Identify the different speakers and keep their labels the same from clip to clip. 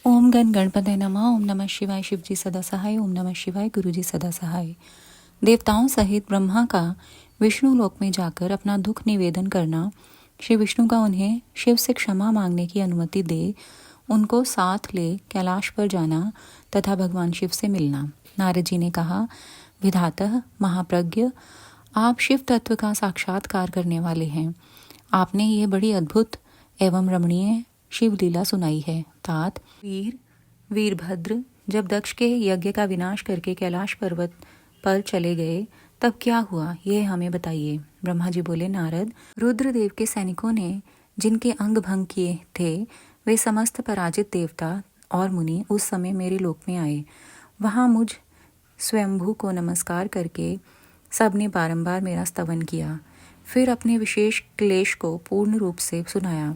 Speaker 1: ओम गण गणपते नमः। ओम नमः शिवाय शिवजी सदा सहाय। ओम नमः शिवाय गुरुजी सदा सहाय। देवताओं सहित ब्रह्मा का विष्णु लोक में जाकर अपना दुख निवेदन करना, श्री विष्णु का उन्हें शिव से क्षमा मांगने की अनुमति दे उनको साथ ले कैलाश पर जाना तथा भगवान शिव से मिलना। नारद जी ने कहा, विधातः महाप्रज्ञ, आप शिव तत्व का साक्षात्कार करने वाले हैं। आपने ये बड़ी अद्भुत एवं रमणीय शिव लीला सुनाई है। तात वीरभद्र जब दक्ष के यज्ञ का विनाश करके कैलाश पर्वत पर चले गए तब क्या हुआ, यह हमें बताइए। ब्रह्मा जी बोले, नारद, रुद्रदेव के सैनिकों ने जिनके अंग भंग किए थे वे समस्त पराजित देवता और मुनि उस समय मेरे लोक में आए। वहां मुझ स्वयंभू को नमस्कार करके सबने बारंबार मेरा स्तवन किया, फिर अपने विशेष क्लेश को पूर्ण रूप से सुनाया।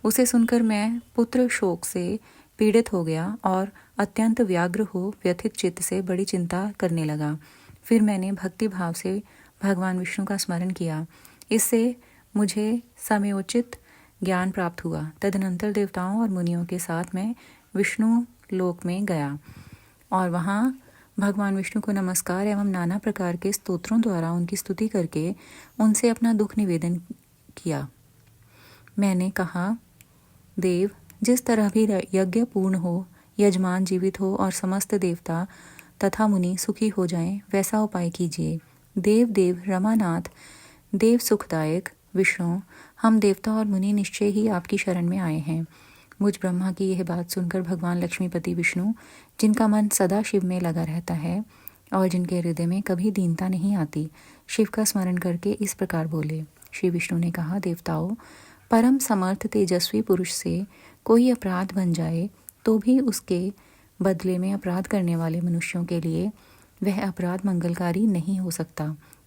Speaker 1: उसे सुनकर मैं पुत्र शोक से पीड़ित हो गया और अत्यंत व्याग्र हो व्यथित चित्त से बड़ी चिंता करने लगा। फिर मैंने भक्ति भाव से भगवान विष्णु का स्मरण किया। इससे मुझे समयोचित ज्ञान प्राप्त हुआ। तदनंतर देवताओं और मुनियों के साथ मैं विष्णु लोक में गया और वहाँ भगवान विष्णु को नमस्कार एवं नाना प्रकार के स्तोत्रों द्वारा उनकी स्तुति करके उनसे अपना दुख निवेदन किया। मैंने कहा, देव, जिस तरह भी यज्ञ पूर्ण हो, यजमान जीवित हो और समस्त देवता तथा मुनि सुखी हो जाएं, वैसा उपाय कीजिए। देव रमानाथ, देव सुखदायक विष्णु, हम देवता और मुनि निश्चय ही आपकी शरण में आए हैं। मुझ ब्रह्मा की यह बात सुनकर भगवान लक्ष्मीपति विष्णु, जिनका मन सदा शिव में लगा रहता है और जिनके हृदय में कभी दीनता नहीं आती, शिव का स्मरण करके इस प्रकार बोले। श्री विष्णु ने कहा, देवताओं, परम समर्थ तेजस्वी पुरुष से कोई अपराध बन जाए तो भी उसके बदले में अपराध करने वाले मनुष्यों के लिए वह अपराध मंगलकारी नहीं हो सकता।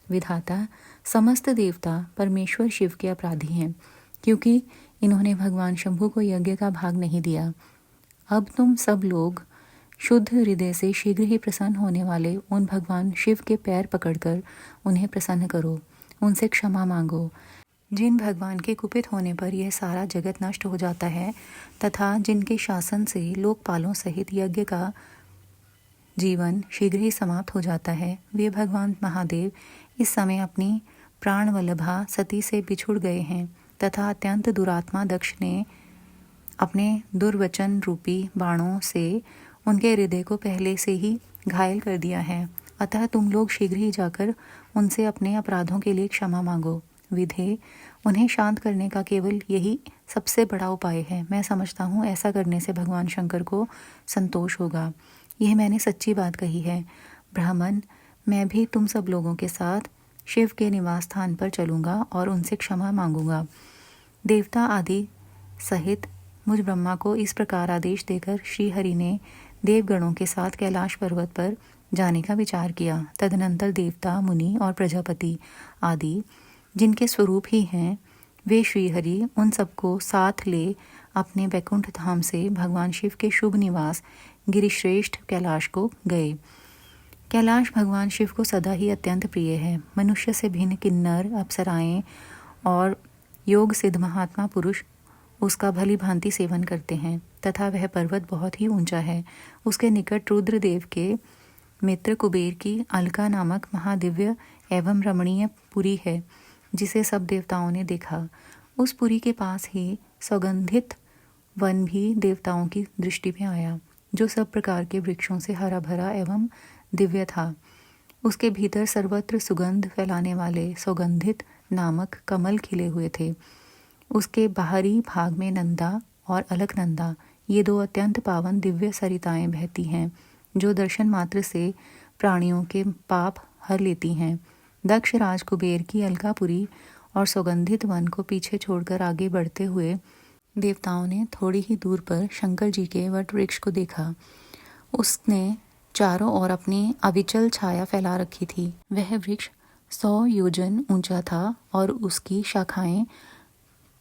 Speaker 1: विधाता, समस्त देवता परमेश्वर शिव के अपराधी हैं, क्योंकि इन्होंने भगवान शंभु को यज्ञ का भाग नहीं दिया। अब तुम सब लोग शुद्ध हृदय से शीघ्र ही प्रसन्न होने वाले उन भगवान शिव के पैर पकड़कर उन्हें प्रसन्न करो, उनसे क्षमा मांगो। जिन भगवान के कुपित होने पर यह सारा जगत नष्ट हो जाता है तथा जिनके शासन से लोकपालों सहित यज्ञ का जीवन शीघ्र ही समाप्त हो जाता है, वे भगवान महादेव इस समय अपनी प्राण वल्लभा सती से बिछुड़ गए हैं तथा अत्यंत दुरात्मा दक्ष ने अपने दुर्वचन रूपी बाणों से उनके हृदय को पहले से ही घायल कर दिया है। अतः तुम लोग शीघ्र ही जाकर उनसे अपने अपराधों के लिए क्षमा मांगो। विधे, उन्हें शांत करने का केवल यही सबसे बड़ा उपाय है। मैं समझता हूँ ऐसा करने से भगवान शंकर को संतोष होगा। यह मैंने सच्ची बात कही है। ब्राह्मण, मैं भी तुम सब लोगों के साथ शिव के निवास स्थान पर चलूँगा और उनसे क्षमा मांगूंगा। देवता आदि सहित मुझ ब्रह्मा को इस प्रकार आदेश देकर श्री हरि ने देवगणों के साथ कैलाश पर्वत पर जाने का विचार किया। तदनंतर देवता, मुनि और प्रजापति आदि जिनके स्वरूप ही हैं, वे श्रीहरि उन सबको साथ ले अपने वैकुंठ धाम से भगवान शिव के शुभ निवास गिरिश्रेष्ठ कैलाश को गए। कैलाश भगवान शिव को सदा ही अत्यंत प्रिय है। मनुष्य से भिन्न किन्नर, अप्सराएं और योग सिद्ध महात्मा पुरुष उसका भली भांति सेवन करते हैं तथा वह पर्वत बहुत ही ऊंचा है। उसके निकट रुद्रदेव के मित्र कुबेर की अलका नामक महादिव्य एवं रमणीय पुरी है, जिसे सब देवताओं ने देखा। उस पुरी के पास ही सौगंधित वन भी देवताओं की दृष्टि में आया, जो सब प्रकार के वृक्षों से हरा भरा एवं दिव्य था। उसके भीतर सर्वत्र सुगंध फैलाने वाले सौगंधित नामक कमल खिले हुए थे। उसके बाहरी भाग में नंदा और अलकनंदा, ये दो अत्यंत पावन दिव्य सरिताएं बहती हैं, जो दर्शन मात्र से प्राणियों के पाप हर लेती हैं। दक्ष राज कुबेर की अलकापुरी और सौगंधित वन को पीछे छोड़कर आगे बढ़ते हुए देवताओं ने थोड़ी ही दूर पर शंकर जी के वट वृक्ष को देखा। उसने चारों ओर अपनी अविचल छाया फैला रखी थी। वह वृक्ष 100 योजन ऊंचा था और उसकी शाखाएं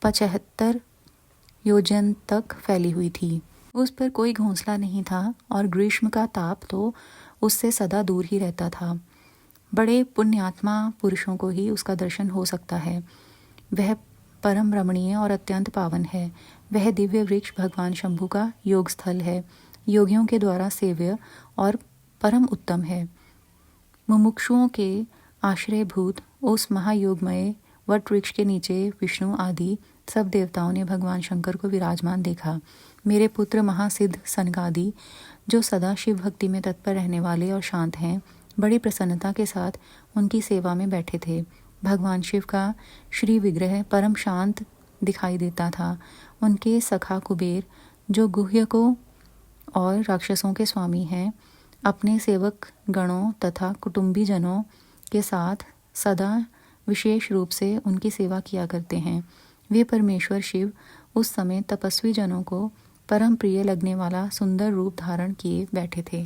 Speaker 1: 75 योजन तक फैली हुई थी। उस पर कोई घोंसला नहीं था और ग्रीष्म का ताप तो उससे सदा दूर ही रहता था। बड़े पुण्यात्मा पुरुषों को ही उसका दर्शन हो सकता है। वह परम रमणीय और अत्यंत पावन है। वह दिव्य वृक्ष भगवान शंभु का योग स्थल है, योगियों के द्वारा सेव्य और परम उत्तम है। मुमुक्षुओं के आश्रयभूत उस महायोगमय वट वृक्ष के नीचे विष्णु आदि सब देवताओं ने भगवान शंकर को विराजमान देखा। मेरे पुत्र महासिद्ध सनकादि, जो सदा शिव भक्ति में तत्पर रहने वाले और शांत हैं, बड़ी प्रसन्नता के साथ उनकी सेवा में बैठे थे। भगवान शिव का श्री विग्रह परम शांत दिखाई देता था। उनके सखा कुबेर, जो गुह्यकों और राक्षसों के स्वामी हैं, अपने सेवक गणों तथा कुटुंबी जनों के साथ सदा विशेष रूप से उनकी सेवा किया करते हैं। वे परमेश्वर शिव उस समय तपस्वी जनों को परम प्रिय लगने वाला सुंदर रूप धारण किए बैठे थे।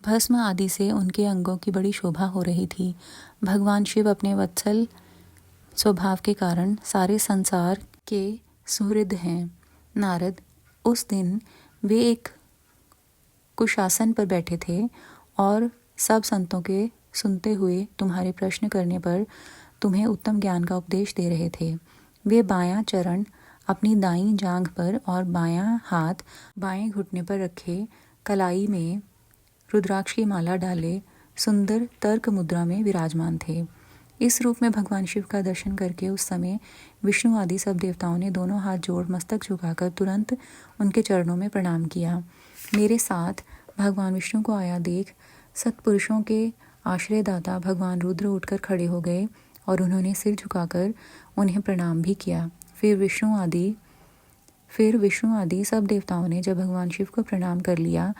Speaker 1: भस्म आदि से उनके अंगों की बड़ी शोभा हो रही थी। भगवान शिव अपने वत्सल स्वभाव के कारण सारे संसार के सुहृद हैं। नारद, उस दिन वे एक कुशासन पर बैठे थे और सब संतों के सुनते हुए तुम्हारे प्रश्न करने पर तुम्हें उत्तम ज्ञान का उपदेश दे रहे थे। वे बायां चरण अपनी दाईं जांघ पर और बायां हाथ बाएं घुटने पर रखे कलाई में रुद्राक्ष की माला डाले सुंदर तर्क मुद्रा में विराजमान थे। इस रूप में भगवान शिव का दर्शन करके उस समय विष्णु आदि सब देवताओं ने दोनों हाथ जोड़ मस्तक झुकाकर तुरंत उनके चरणों में प्रणाम किया। मेरे साथ भगवान विष्णु को आया देख सत्पुरुषों के आश्रयदाता भगवान रुद्र उठकर खड़े हो गए और उन्होंने सिर झुकाकर उन्हें प्रणाम भी किया। फिर विष्णु आदि सब देवताओं ने जब भगवान शिव को प्रणाम कर लिया,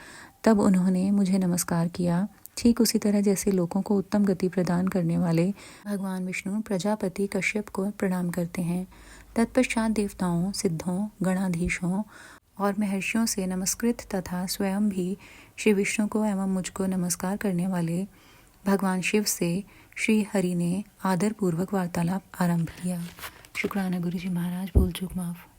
Speaker 1: तब उन्होंने मुझे नमस्कार किया। ठीक उसी तरह जैसे लोगों को उत्तम गति प्रदान करने वाले भगवान विष्णु प्रजापति कश्यप को प्रणाम करते हैं। तत्पश्चात देवताओं, सिद्धों, गणाधीशों और महर्षियों से नमस्कृत तथा स्वयं भी श्री विष्णु को एवं मुझको नमस्कार करने वाले भगवान शिव से श्री हरि ने आदरपूर्वक वार्तालाप आरंभ किया। शुक्राना गुरु जी महाराज, भूल चूक माफ।